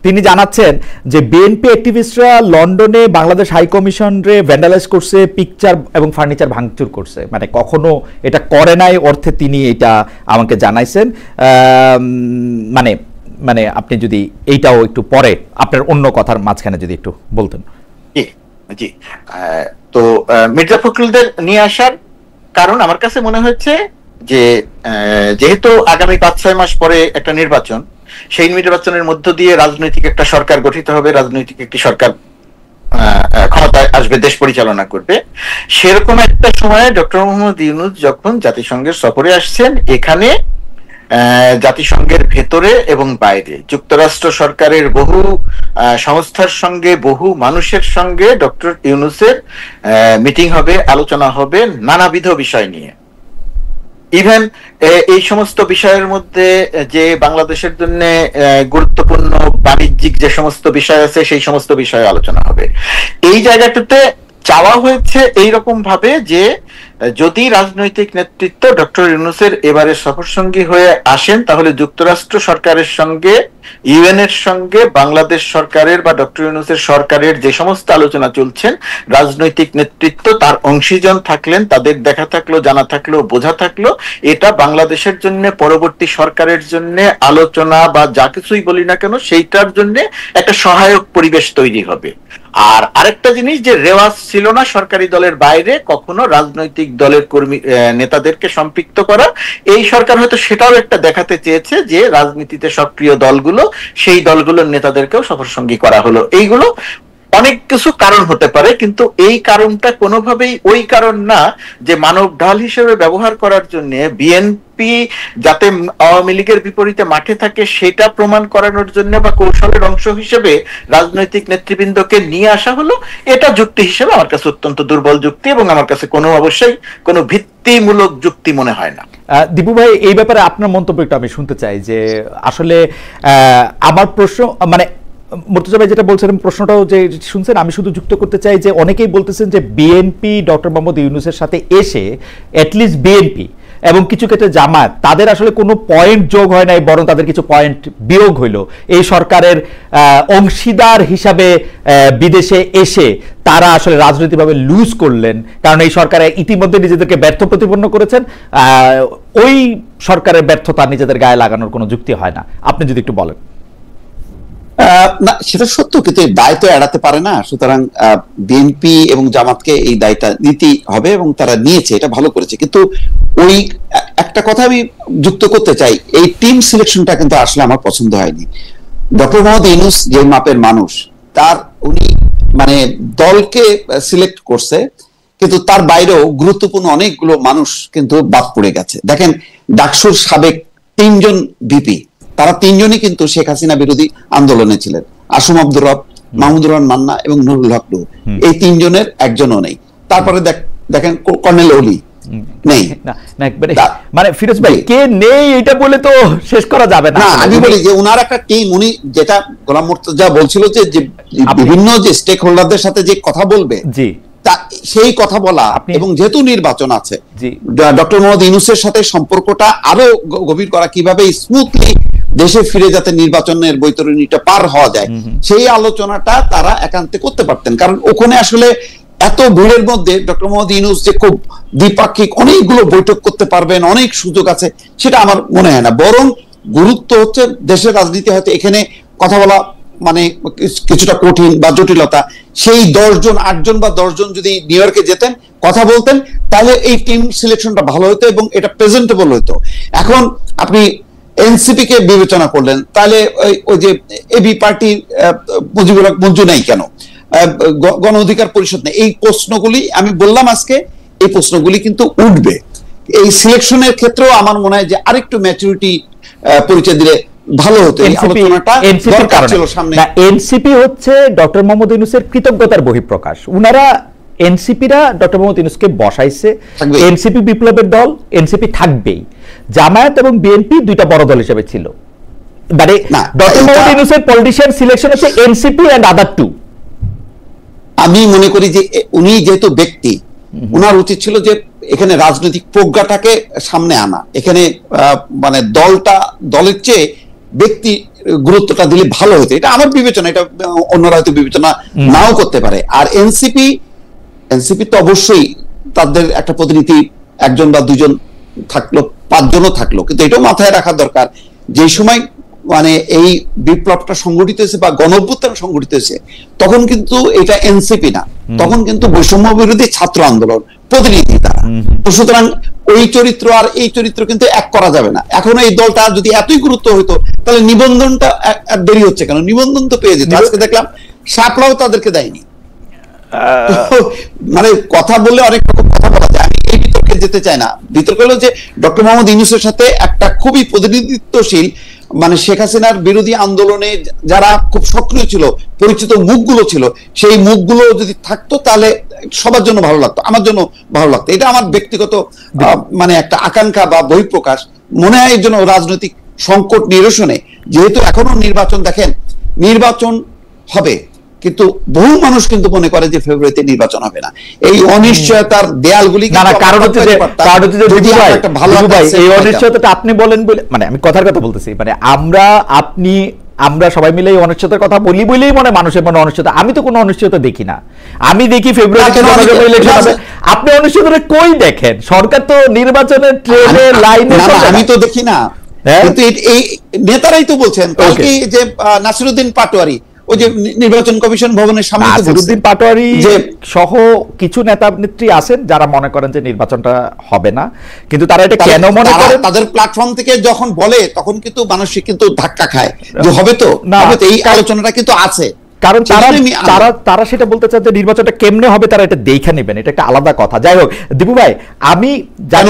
তিনি জানাচ্ছেন যে বিএনপি অ্যাক্টিভিস্টরা লন্ডনে বাংলাদেশ হাই কমিশনরে ভ্যান্ডালাইজ করছে, পিকচার এবং ফার্নিচার ভাঙচুর করছে। মানে কখনো এটা করে নাই অর্থে তিনি এটা আমাকে জানাইছেন। মানে মানে আপনি যদি এইটাও একটু পরে আপনার অন্য কথার মাঝখানে যদি একটু বলতেন। জি, তো মির্জা ফখরুলদের নিয়ে আসার কারণ আমার কাছে মনে হচ্ছে যে যেহেতু আগামী 5-6 মাস পরে একটা নির্বাচন, সেই নির্বাচনের মধ্য দিয়ে রাজনৈতিক একটা সরকার গঠিত হবে, রাজনৈতিক একটি সরকার ক্ষমতায় আসবে, দেশ পরিচালনা করবে। সেরকম একটা সময়ে ডক্টর মোহাম্মদ ইউনূস যখন জাতিসংঘের সফরে আসছেন, এখানে জাতিসংঘের ভেতরে এবং বাইরে যুক্তরাষ্ট্র সরকারের বহু সংস্থার সঙ্গে, বহু মানুষের সঙ্গে ডক্টর ইউনূসের মিটিং হবে, আলোচনা হবে নানাবিধ বিষয় নিয়ে। ইভেন এই সমস্ত বিষয়ের মধ্যে যে বাংলাদেশের জন্য গুরুত্বপূর্ণ বাণিজ্যিক যে সমস্ত বিষয় আছে সেই সমস্ত বিষয়ে আলোচনা হবে। এই জায়গাটাতে চাওয়া হয়েছে এইরকম ভাবে যে যদি রাজনৈতিক নেতৃত্ব ডক্টর ইউনূসের এবারে সফরসঙ্গী হয়ে আসেন, তাহলে যুক্তরাষ্ট্র সরকারের সঙ্গে, ইউএন এর সঙ্গে বাংলাদেশ সরকারের বা ডক্টর ইউনূসের সরকারের যে সমস্ত আলোচনা চলছেন, রাজনৈতিক নেতৃত্ব তার অংশীজন থাকলেন, তাদের দেখা থাকলো, জানা থাকলো, বোঝা থাকলো, এটা বাংলাদেশের জন্য, পরবর্তী সরকারের জন্য আলোচনা বা যা কিছুই বলি না কেন সেইটার জন্য একটা সহায়ক পরিবেশ তৈরি হবে। আর আরেকটা জিনিস যে রেওয়াজ ছিল না সরকারি দলের বাইরে কখনো রাজনৈতিক দলের কর্মী নেতাদেরকে সম্পৃক্ত করা, এই সরকার হয়তো সেটাও একটা দেখাতে চেয়েছে যে রাজনীতিতে সক্রিয় দলগুলো, সেই দলগুলোর নেতাদেরকেও সফরসঙ্গী করা হলো। এইগুলো অনেক কিছু কারণ হতে পারে, কিন্তু এই কারণটা কোনোভাবেই ওই কারণ না যে মানব ঢাল হিসেবে ব্যবহার করার জন্য বিএনপি যাতে আওয়ামী লীগের বিপরীতে মাঠে থাকে সেটা প্রমাণ করানোর জন্য বা কৌশলের অংশ হিসেবে রাজনৈতিক নেতৃবৃন্দকে নিয়ে আসা হলো। এটা যুক্তি হিসেবে আমার কাছে অত্যন্ত দুর্বল যুক্তি এবং আমার কাছে অবশ্যই কোনো ভিত্তিমূলক যুক্তি মনে হয় না। দীপু ভাই, এই ব্যাপারে আপনার মন্তব্য একটু আমি শুনতে চাই যে আসলে আমার প্রশ্ন, মানে মুর্তজা ভাই যেটা বলছেন প্রশ্নটাও যে শুনছেন, আমি শুধু যুক্ত করতে চাই যে অনেকেই বলতেছেন যে বিএনপি ডক্টর মোহাম্মদ ইউনূসের সাথে এসে অ্যাটলিস্ট বিএনপি এবং কিছু ক্ষেত্রে জামায়াত তাদের আসলে কোনো পয়েন্ট যোগ হয় নাই, বরং তাদের কিছু পয়েন্ট বিয়োগ হইল এই সরকারের অংশীদার হিসাবে বিদেশে এসে তারা আসলে রাজনৈতিকভাবে লুজ করলেন, কারণ এই সরকারে ইতিমধ্যে নিজেদেরকে ব্যর্থ প্রতিপন্ন করেছেন। ওই সরকারের ব্যর্থতা নিজেদের গায়ে লাগানোর কোনো যুক্তি হয় না। আপনি যদি একটু বলেন। না, সেটা সত্য, কিন্তু এই দায় তো এড়াতে পারে না। সুতরাং বিএনপি এবং জামাতকে এই দায়টা নিতেই হবে এবং তারা নিয়েছে, এটা ভালো করেছে। কিন্তু ওই একটা কথা আমি যুক্ত করতে চাই, এই টিম সিলেকশনটা কিন্তু আসলে আমার পছন্দ হয়নি। ডক্টর মোহাম্মদ ইউনূস যে মাপের মানুষ, তার উনি মানে দলকে সিলেক্ট করছে, কিন্তু তার বাইরেও গুরুত্বপূর্ণ অনেকগুলো মানুষ কিন্তু বাদ পড়ে গেছে। দেখেন, ডাকসুর সাবেক 3 জন ভিপি, তারা 3 জনই কিন্তু শেখ হাসিনা বিরোধী আন্দোলনে ছিলেন। আসম আব্দুর রব, মাহমুদুর রহমান মান্না এবং নুরুল হক নূর, এই 3 জনের একজনও নেই। তারপরে দেখেন কর্নেল অলি নেই। মানে ফিরোজ ভাই কে নেই এটা বলে তো শেষ করা যাবে না। আমি বলি যে উনার একটা টিম, উনি যেটা গোলাম মুর্তজা বলছিল যে বিভিন্ন যে স্টেক হোল্ডারদের সাথে যে কথা বলবে, জি, সেই কথা বলা, এবং যেহেতু নির্বাচন আছে, ডক্টর মোহাম্মদ ইউনূসের সাথে সম্পর্কটা আরো গভীর করা, কিভাবে স্মুথলি দেশে ফিরে যাতে নির্বাচনের বৈতরণীটা পার হওয়া যায়, সেই আলোচনাটা তারা একান্তে করতে পারতেন। কারণ ওখানে আসলে এত ভিড়ের মধ্যে ডক্টর মোহাম্মদ ইউনূস যে খুব দ্বিপাক্ষিক অনেকগুলো বৈঠক করতে পারবেন, অনেক সুযোগ আছে, সেটা আমার মনে হয় না। বরং গুরুত্ব হচ্ছে দেশের রাজনীতি হয়তো এখানে কথা বলা মানে কিছুটা কঠিন বা জটিলতা। সেই 10 জন 8 জন বা 10 জন যদি নিউ ইয়র্কে যেতেন, কথা বলতেন, তাহলে এই টিম সিলেকশনটা ভালো হতো এবং এটা প্রেজেন্টেবল হতো। এখন আপনি এনসিপি কে বিবেচনা করলেন, তাহলে ওই যে এবি পার্টি মুজিবুর রহমান মঞ্জু নাই কেন, গণ অধিকার পরিষদ নেই, এই প্রশ্নগুলি আমি বললাম আজকে, এই প্রশ্নগুলি কিন্তু উঠবে। এই সিলেকশনের ক্ষেত্রেও আমার মনে হয় যে আরেকটু ম্যাচুরিটি পরিচয় দিলে ভালো হতো। এই আলোচনাটা দরকার ছিল সামনে। এনসিপি হচ্ছে ডক্টর মোহাম্মদ ইউনূসের কৃতজ্ঞতার বহিঃপ্রকাশ। উনারা এনসিপিরা ডক্টর মোহাম্মদ ইউনূসকে বসাইছে, এনসিপি বিপ্লবের দল, এনসিপি থাকবেই। জামায়াত এবং বিএনপি দুইটা বড় দল হিসেবে ছিল। মানে ডক্টর মোহাম্মদ ইউনূসের পলিটিশিয়ান সিলেকশন হচ্ছে এনসিপি এন্ড আদার টু। আমি মনে করি যে উনি যেহেতু ব্যক্তি, উনার উচিত ছিল যে এখানে রাজনৈতিক প্রজ্ঞাটাকে সামনে আনা। এখানে মানে দলের চেয়ে ব্যক্তি গুরুত্বটা দিলে ভালো হতো, এটা আমার বিবেচনা। এটা অন্যরা হয়তো বিবেচনা নাও করতে পারে। আর এনসিপি তো অবশ্যই তাদের একটা প্রতিনিধি 1 জন বা 2 জন থাকলো, 5 জনও থাকলো, কিন্তু এটাও মাথায় রাখা দরকার যে সময় মানে এই বিপ্লবটা সংগঠিত হয়েছে বা গণঅভ্যুত্থান সংগঠিত হয়েছে, তখন কিন্তু এটা এনসিপি না, তখন কিন্তু বৈষম্য বিরোধী ছাত্র আন্দোলন প্রতিনিধি তারা। সুতরাং ওই চরিত্র আর এই চরিত্র কিন্তু এক করা যাবে না। এখন এই দলটা যদি এতই গুরুত্ব হইতো, তাহলে নিবন্ধনটা দেরি হচ্ছে কেন? নিবন্ধন তো পেয়ে যেত। আজকে দেখলাম শাপলাও তাদেরকে দেয়নি। মানে কথা বললে অনেক রকম কথা বলা যায়, আমি এই বিতর্কে যেতে চাই না, বিতর্ক হলো যে ডক্টর মোহাম্মদ ইউনূসের সাথে একটা খুবই প্রতিনিধিত্বশীল মানে শেখ হাসিনার বিরোধী আন্দোলনে যারা খুব সক্রিয় ছিল, পরিচিত মুখগুলো ছিল, সেই মুখগুলো যদি থাকতো তাহলে সবার জন্য ভালো লাগতো, আমার জন্য ভালো লাগতো। এটা আমার ব্যক্তিগত মানে একটা আকাঙ্ক্ষা বা বহিঃপ্রকাশ। মনে হয় এর জন্য রাজনৈতিক সংকট নিরসনে, যেহেতু এখনো নির্বাচন, দেখেন নির্বাচন হবে কিন্তু বহু মানুষ কিন্তু মনে করে যে ফেব্রুয়ারিতে নির্বাচন হবে না। এই অনিশ্চয়তার দেয়ালগুলি কারণ হচ্ছে যে এই অনিশ্চয়তাটা আপনি বলেন বলে, মানে আমি কথার কথা বলতেছি, মানে আমরা সবাই মিলে এই অনিশ্চয়তার কথা বলি বলেই মনে মানুষের মনে অনিশ্চয়তা। আমি তো কোনো অনিশ্চয়তা দেখি না, আমি দেখি ফেব্রুয়ারিতে ইলেকশন হবে। আপনি অনিশ্চয়তা কই দেখেন? সরকার তো নির্বাচনের ট্রেনে লাইনে, আমি তো দেখি না, কিন্তু এই নেতারাই তো বলছেন। কালকে যে নাসিরউদ্দিন পাটোয়ারি ওই যে নির্বাচন কমিশন ভবনের সামনে নাসিরউদ্দিন পাটোয়ারি সহ কিছু নেতা নেত্রী আছেন যারা মনে করেন যে নির্বাচনটা হবে না, কিন্তু তারা এটা কেন মনে করেন? তাদের প্ল্যাটফর্ম থেকে যখন বলে তখন কিন্তু মানুষ কিন্তু ধাক্কা খায় যে হবে তো, এই আলোচনাটা কিন্তু আছে। কারণ তারা সেটা বলতে চান যে নির্বাচনটা কেমনে হবে তারা এটা দেখে নেবেন, এটা একটা আলাদা কথা। যাই হোক দীপু ভাই, আমি জানি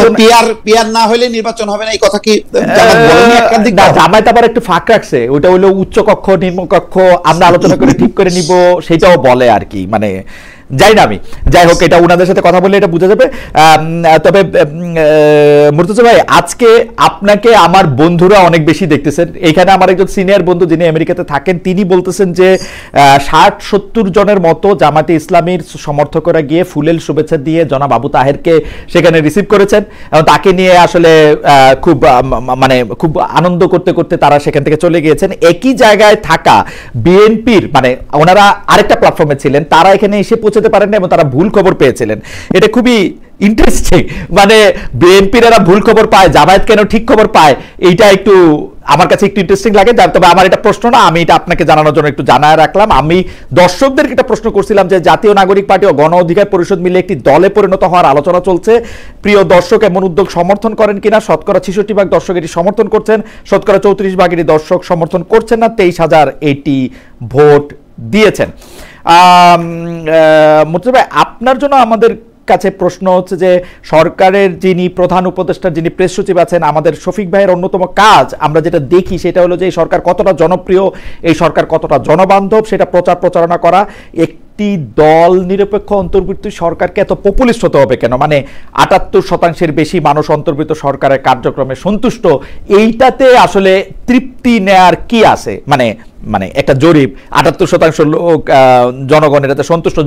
পিয়ার না হলে নির্বাচন হবে না, এই কথা কি জামাত বলেনি? জামায়াত আবার একটু ফাঁক রাখছে, ওটা হলো উচ্চ কক্ষ নিম্ন কক্ষ আমরা আলোচনা করে ঠিক করে নিব, সেটাও বলে আর কি, মানে যাই না আমি। যাই হোক, এটা ওনাদের সাথে কথা বললে এটা বোঝা যাবে। তবে মুর্তজা ভাই, আজকে আপনাকে আমার বন্ধুরা অনেক বেশি দেখতেছেন। এখানে আমার একজন সিনিয়র বন্ধু যিনি আমেরিকাতে থাকেন, তিনি বলতেছেন যে 60-70 জনের মতো জামাতে ইসলামীর সমর্থকরা গিয়ে ফুলেল শুভেচ্ছা দিয়ে জনাব আবু তাহেরকে সেখানে রিসিভ করেছেন এবং তাকে নিয়ে আসলে খুব মানে খুব আনন্দ করতে করতে তারা সেখান থেকে চলে গিয়েছেন। একই জায়গায় থাকা বিএনপির, মানে ওনারা আরেকটা প্ল্যাটফর্মে ছিলেন, তারা এখানে এসে পৌঁছতে পারেন না এবং তারা ভুল খবর পেয়েছিলেন। এটা খুবই ইন্টারেস্টিং, মানে বিএনপির এরা ভুল খবর পায়, জামায়াত কেন ঠিক খবর পায়, এইটা একটু আমার কাছে একটু ইন্টারেস্টিং লাগে। তবে আমার এটা প্রশ্ন না, আমি এটা আপনাকে জানানোর জন্য একটু জানায় রাখলাম। আমি দর্শকদেরকে একটা প্রশ্ন করছিলাম যে জাতীয় নাগরিক পার্টি ও গণ অধিকার পরিষদ মিলে একটি দলে পরিণত হওয়ার আলোচনা চলছে, প্রিয় দর্শক এমন উদ্যোগ সমর্থন করেন কিনা? শতকরা 66% দর্শক এটি সমর্থন করছেন, শতকরা 34% এটি দর্শক সমর্থন করছেন না, 23,000 এটি ভোট দিয়েছেন। মুর্তজা ভাই, আপনার জন্য আমাদের কাছে প্রশ্ন হচ্ছে যে সরকারের যিনি প্রধান উপদেষ্টা, যিনি প্রেস সচিব আছেন, আমাদের শফিক ভাইয়ের অন্যতম কাজ আমরা যেটা দেখি সেটা হলো যে এই সরকার কতটা জনপ্রিয়, এই সরকার কতটা জনবান্ধব সেটা প্রচারণা করা। একটি দল নিরপেক্ষ অন্তর্বর্তী সরকারকে এত পপুলিস্ট হতে হবে কেন? মানে 78% বেশি মানুষ অন্তর্বর্তী সরকারের কার্যক্রমে সন্তুষ্ট, এইটাতে আসলে তৃপ্তি নেয়ার কি আছে? মানে একটা জরিপ 78% লোক জনগণ এটাতে সন্তুষ্ট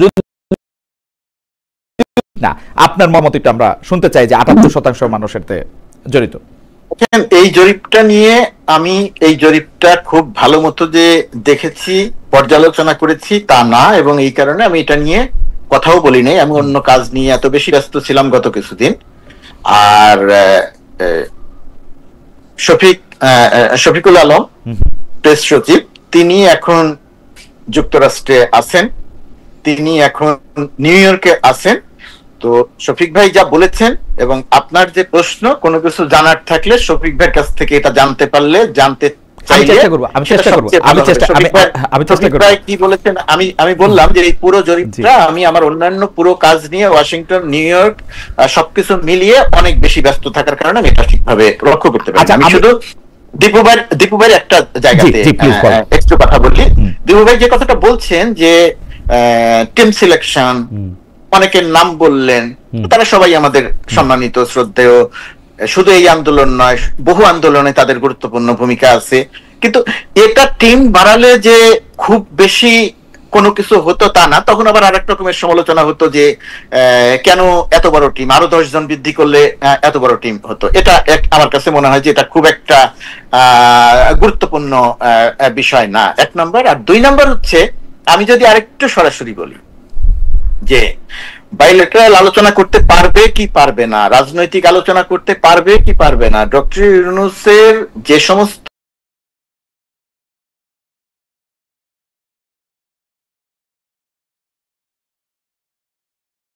না, আপনার মতামতটা আমরা শুনতে চাই যে 78% মানুষ এতে জড়িত। এই জরিপটা নিয়ে আমি এই জরিপটা খুব ভালো মতো যে দেখেছি, পর্যালোচনা করেছি তা না, এবং এই কারণে আমি এটা নিয়ে কথাও বলি নাই। আমি অন্য কাজ নিয়ে এত বেশি ব্যস্ত ছিলাম গত কিছুদিন। আর শফিকুল আলম প্রেস সচিব, তিনি এখন যুক্তরাষ্ট্রে আছেন, তিনি এখন নিউ ইয়র্কে আছেন। তো শফিক ভাই যা বলেছেন এবং আপনার যে প্রশ্ন, কোনো কিছু জানার থাকলে শফিক ভাইয়ের কাছ থেকে এটা জানতে পারলে, জানতে আমি বললাম যে এই পুরো জরিপটা আমি আমার অন্যান্য পুরো কাজ নিয়ে ওয়াশিংটন, নিউ ইয়র্ক সবকিছু মিলিয়ে অনেক বেশি ব্যস্ত থাকার কারণে আমি এটা ঠিকভাবে লক্ষ্য করতে পারি। আমি শুধু দীপু ভাইয়ের একটা জায়গাতে একটু কথা বলি। দীপু ভাই যে কথাটা বলছেন যে টিম সিলেকশন, অনেকের নাম বললেন, তারা সবাই আমাদের সম্মানিত শ্রদ্ধেয়, শুধু এই আন্দোলন নয়, বহু আন্দোলনে তাদের গুরুত্বপূর্ণ ভূমিকা আছে। কিন্তু এটা টিম বাড়ালে যে খুব বেশি কোনো কিছু হতো তা না। তখন আবার আরেক রকমের সমালোচনা হতো যে কেন এত বড় টিম, আরো 10 জন বৃদ্ধি করলে এত বড় টিম হতো। এটা আমার কাছে মনে হয় যে এটা খুব একটা গুরুত্বপূর্ণ বিষয় না, 1 নম্বর। আর 2 নম্বর হচ্ছে, আমি যদি আরেকটু সরাসরি বলি যে বাইলেটারাল আলোচনা করতে পারবে কি পারবে না, রাজনৈতিক আলোচনা করতে পারবে কি পারবে না, ডক্টর ইউনূসের যে সমস্ত